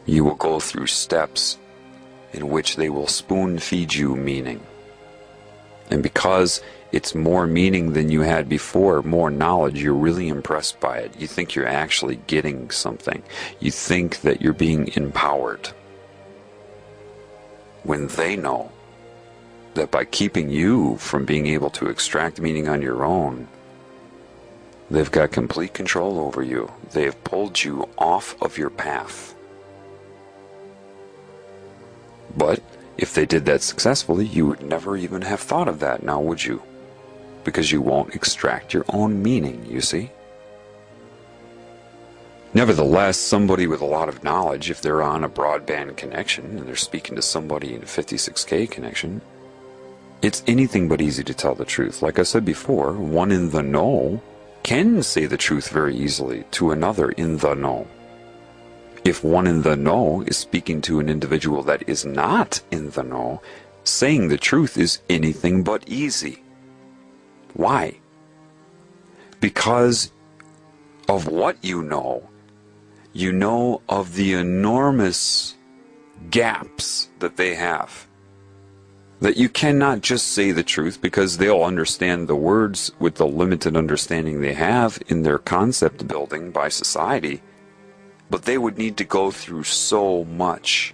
S8: You will go through steps in which they will spoon-feed you meaning. And because it's more meaning than you had before, more knowledge, you're really impressed by it. You think you're actually getting something. You think that you're being empowered. When they know that by keeping you from being able to extract meaning on your own, they've got complete control over you. They have pulled you off of your path. But if they did that successfully, you would never even have thought of that, now would you? Because you won't extract your own meaning, you see? Nevertheless, somebody with a lot of knowledge, if they're on a broadband connection and they're speaking to somebody in a 56K connection, it's anything but easy to tell the truth. Like I said before, one in the know can say the truth very easily to another in the know. If one in the know is speaking to an individual that is not in the know, saying the truth is anything but easy. Why? Because of what you know of the enormous gaps that they have. That you cannot just say the truth because they'll understand the words with the limited understanding they have in their concept building by society. But they would need to go through so much.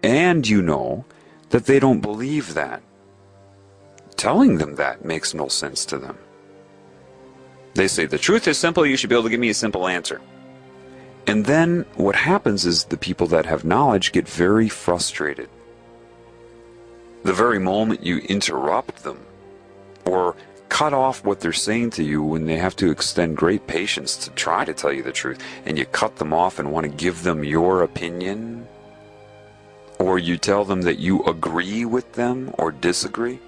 S8: And you know that they don't believe that. Telling them that makes no sense to them. They say, the truth is simple, you should be able to give me a simple answer. And then what happens is the people that have knowledge get very frustrated. The very moment you interrupt them or cut off what they're saying to you when they have to extend great patience to try to tell you the truth, and you cut them off and want to give them your opinion, or you tell them that you agree with them or disagree.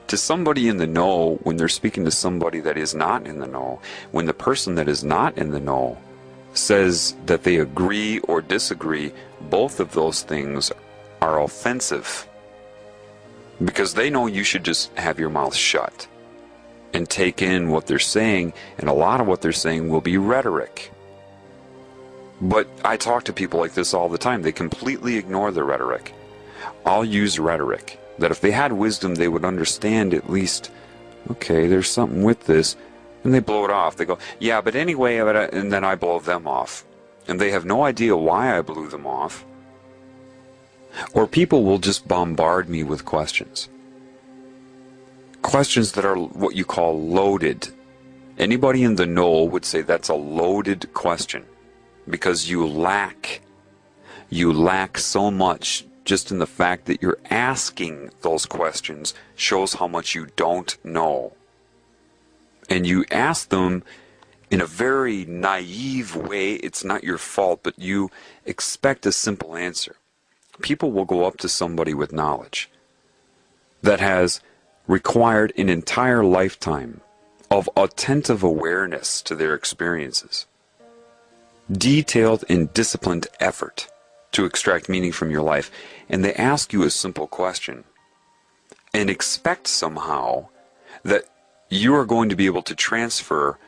S8: To somebody in the know, when they're speaking to somebody that is not in the know, when the person that is not in the know says that they agree or disagree, both of those things are offensive. Because they know you should just have your mouth shut and take in what they're saying, and a lot of what they're saying will be rhetoric. But I talk to people like this all the time. They completely ignore the rhetoric. I'll use rhetoric. That if they had wisdom, they would understand at least, okay, there's something with this, and they blow it off. They go, yeah, but anyway, and then I blow them off. And they have no idea why I blew them off. Or people will just bombard me with questions. Questions that are what you call loaded. Anybody in the know would say that's a loaded question. Because you lack so much just in the fact that you're asking those questions shows how much you don't know. And you ask them in a very naive way. It's not your fault, but you expect a simple answer. People will go up to somebody with knowledge that has required an entire lifetime of attentive awareness to their experiences, detailed and disciplined effort to extract meaning from your life, and they ask you a simple question and expect somehow that you are going to be able to transfer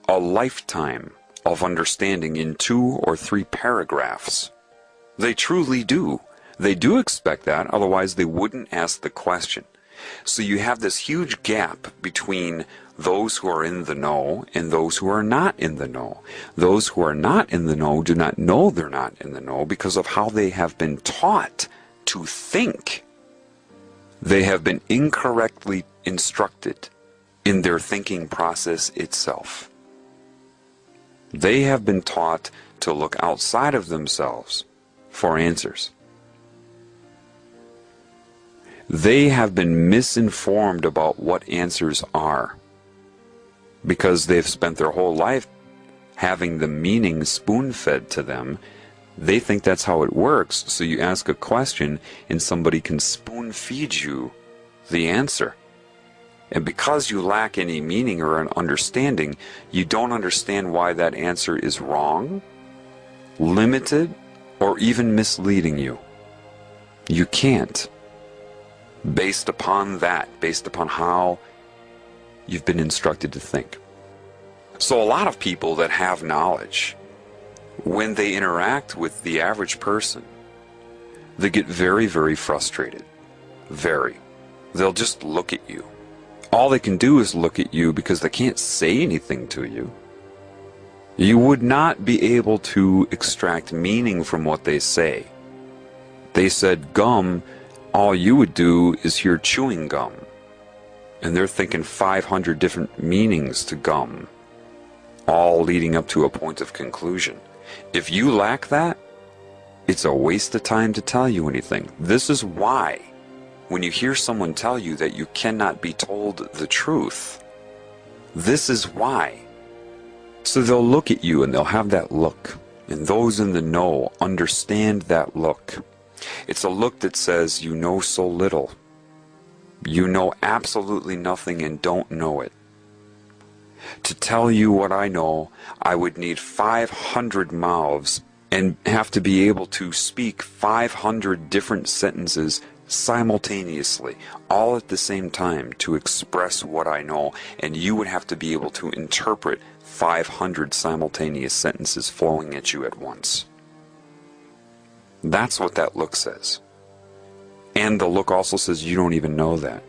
S8: a lifetime of understanding in 2 or 3 paragraphs. They truly do. They do expect that, otherwise they wouldn't ask the question. So you have this huge gap between those who are in the know and those who are not in the know. Those who are not in the know do not know they're not in the know because of how they have been taught to think. They have been incorrectly instructed in their thinking process itself. They have been taught to look outside of themselves for answers. They have been misinformed about what answers are because they've spent their whole life having the meaning spoon-fed to them. They think that's how it works. So you ask a question and somebody can spoon-feed you the answer. And because you lack any meaning or an understanding, you don't understand why that answer is wrong, limited, or even misleading you. You can't. Based upon that, based upon how you've been instructed to think. So a lot of people that have knowledge When they interact with the average person, they get very, very frustrated. Very. They'll just look at you. All they can do is look at you because they can't say anything to you. You would not be able to extract meaning from what they say. They said gum, all you would do is hear chewing gum. And they're thinking 500 different meanings to gum, all leading up to a point of conclusion. If you lack that, it's a waste of time to tell you anything. This is why, when you hear someone tell you that you cannot be told the truth, this is why. So they'll look at you and they'll have that look. And those in the know understand that look. It's a look that says, you know so little. You know absolutely nothing and don't know it. To tell you what I know, I would need 500 mouths and have to be able to speak 500 different sentences simultaneously, all at the same time, to express what I know, and you would have to be able to interpret 500 simultaneous sentences flowing at you at once. That's what that look says. And the look also says you don't even know that.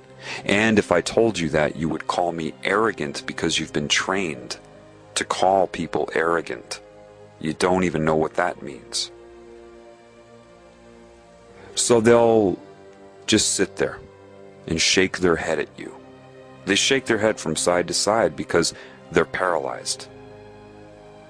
S8: And if I told you that, you would call me arrogant because you've been trained to call people arrogant. You don't even know what that means. So they'll just sit there and shake their head at you. They shake their head from side to side because they're paralyzed.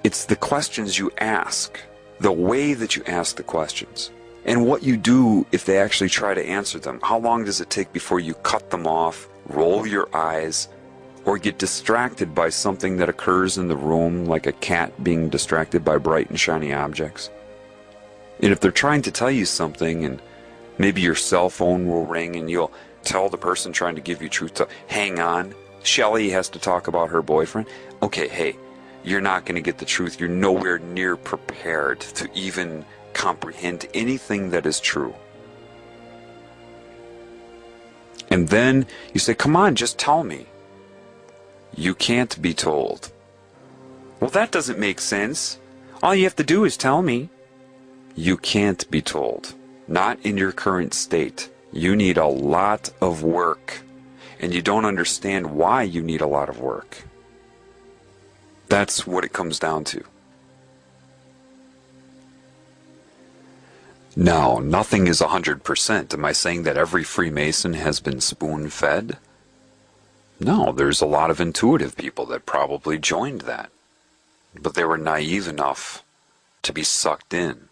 S8: It's the questions you ask, the way that you ask the questions, and what you do if they actually try to answer them. How long does it take before you cut them off, roll your eyes, or get distracted by something that occurs in the room, like a cat being distracted by bright and shiny objects? And if they're trying to tell you something, and maybe your cell phone will ring and you'll tell the person trying to give you truth to hang on, Shelley has to talk about her boyfriend. Okay, hey, you're not going to get the truth. You're nowhere near prepared to even comprehend anything that is true. And then you say, come on, just tell me. You can't be told. Well, that doesn't make sense. All you have to do is tell me. You can't be told. Not in your current state. You need a lot of work. And you don't understand why you need a lot of work. That's what it comes down to. Now, nothing is 100%. Am I saying that every Freemason has been spoon-fed? No, there's a lot of intuitive people that probably joined that. But they were naive enough to be sucked in.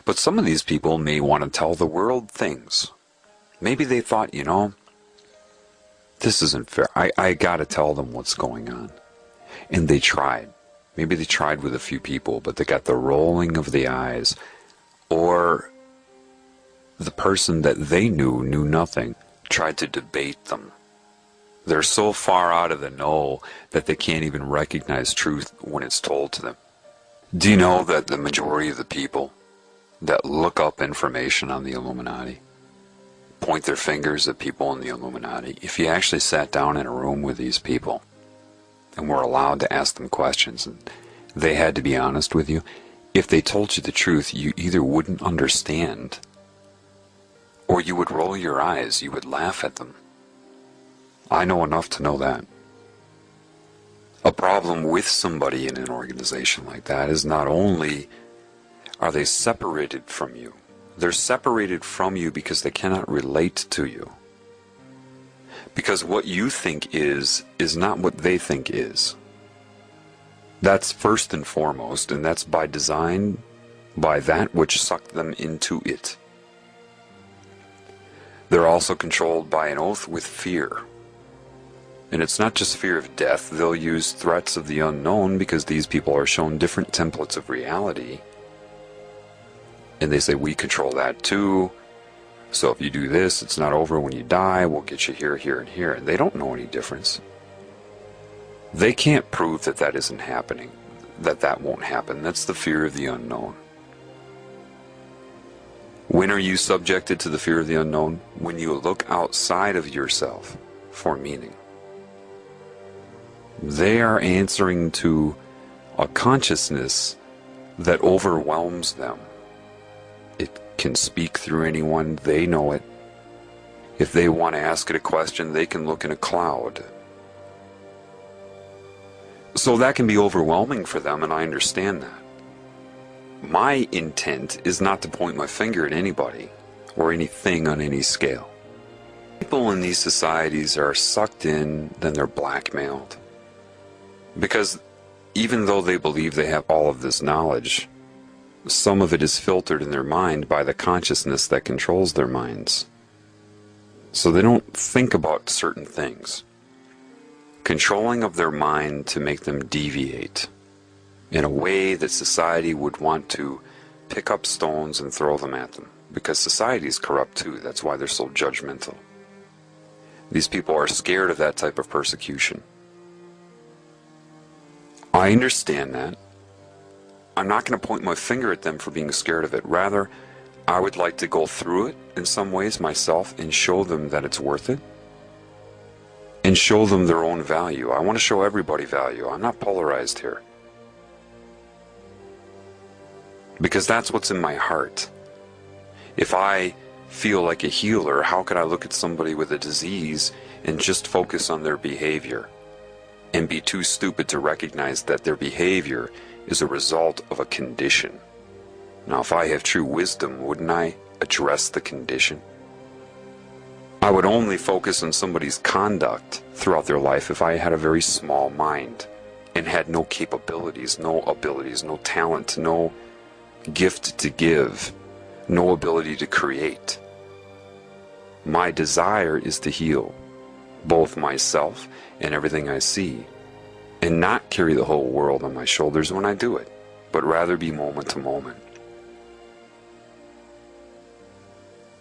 S8: But some of these people may want to tell the world things. Maybe they thought, you know, this isn't fair. I gotta tell them what's going on. And they tried. Maybe they tried with a few people, but they got the rolling of the eyes. Or the person that they knew nothing, tried to debate them. They're so far out of the know that they can't even recognize truth when it's told to them. Do you know that the majority of the people that look up information on the Illuminati point their fingers at people in the Illuminati? If you actually sat down in a room with these people and were allowed to ask them questions and they had to be honest with you, if they told you the truth, you either wouldn't understand or you would roll your eyes, you would laugh at them. I know enough to know that. A problem with somebody in an organization like that is not only are they separated from you, they're separated from you because they cannot relate to you. Because what you think is not what they think is. That's first and foremost, and that's by design, by that which sucked them into it. They're also controlled by an oath with fear. And it's not just fear of death. They'll use threats of the unknown because these people are shown different templates of reality. And they say, we control that too. So if you do this, it's not over when you die. We'll get you here, here, and here. And they don't know any difference. They can't prove that that isn't happening, that that won't happen. That's the fear of the unknown. When are you subjected to the fear of the unknown? When you look outside of yourself for meaning. They are answering to a consciousness that overwhelms them. It can speak through anyone, they know it. If they want to ask it a question, they can look in a cloud. So that can be overwhelming for them, and I understand that. My intent is not to point my finger at anybody or anything on any scale. People in these societies are sucked in, then they're blackmailed. Because even though they believe they have all of this knowledge, some of it is filtered in their mind by the consciousness that controls their minds. So they don't think about certain things. Controlling of their mind to make them deviate in a way that society would want to pick up stones and throw them at them. Because society is corrupt too, that's why they're so judgmental. These people are scared of that type of persecution. I understand that. I'm not going to point my finger at them for being scared of it. Rather, I would like to go through it in some ways myself and show them that it's worth it. And show them their own value. I want to show everybody value. I'm not polarized here. Because that's what's in my heart. If I feel like a healer, how could I look at somebody with a disease and just focus on their behavior and be too stupid to recognize that their behavior is a result of a condition? Now, if I have true wisdom, wouldn't I address the condition? I would only focus on somebody's conduct throughout their life if I had a very small mind and had no capabilities, no abilities, no talent, no gift to give, no ability to create. My desire is to heal both myself and everything I see, and not carry the whole world on my shoulders when I do it, but rather be moment to moment.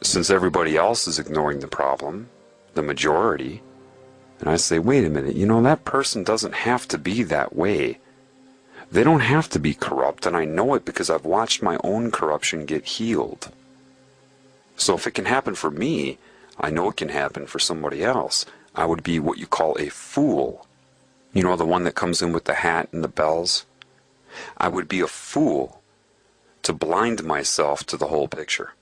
S8: Since everybody else is ignoring the problem, the majority, and I say, wait a minute, that person doesn't have to be that way. They don't have to be corrupt, and I know it because I've watched my own corruption get healed. So if it can happen for me, I know it can happen for somebody else. I would be what you call a fool. The one that comes in with the hat and the bells? I would be a fool to blind myself to the whole picture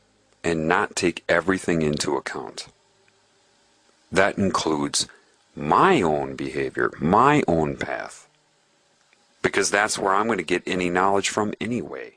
S8: and not take everything into account. That includes my own behavior, my own path, because that's where I'm going to get any knowledge from anyway.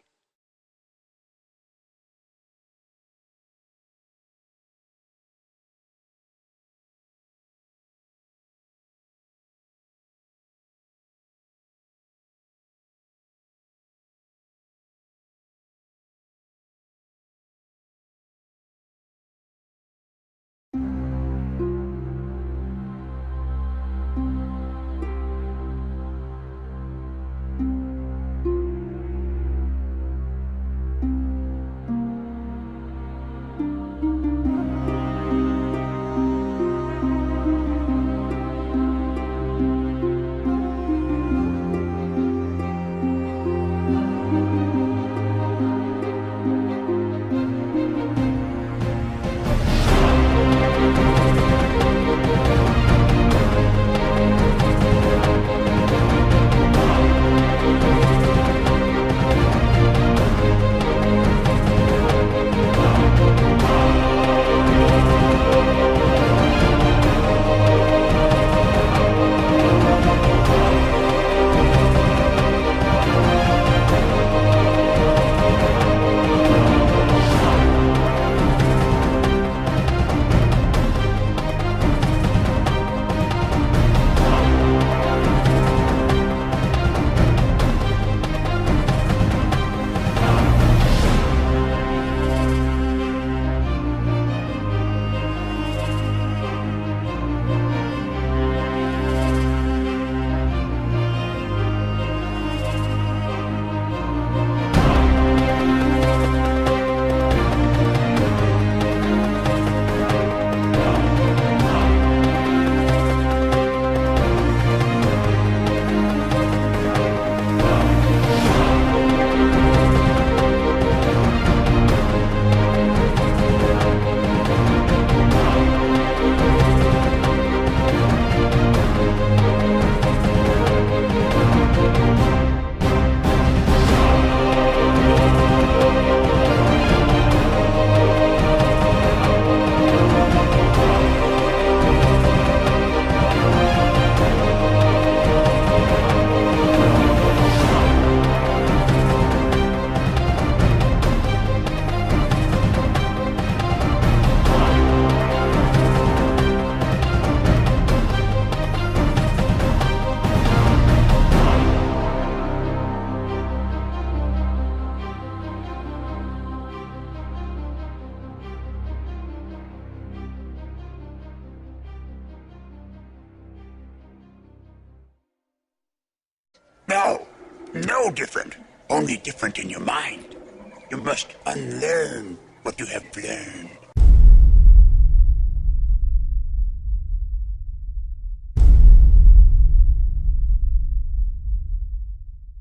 S12: no different, only different in your mind. You must unlearn what you have learned.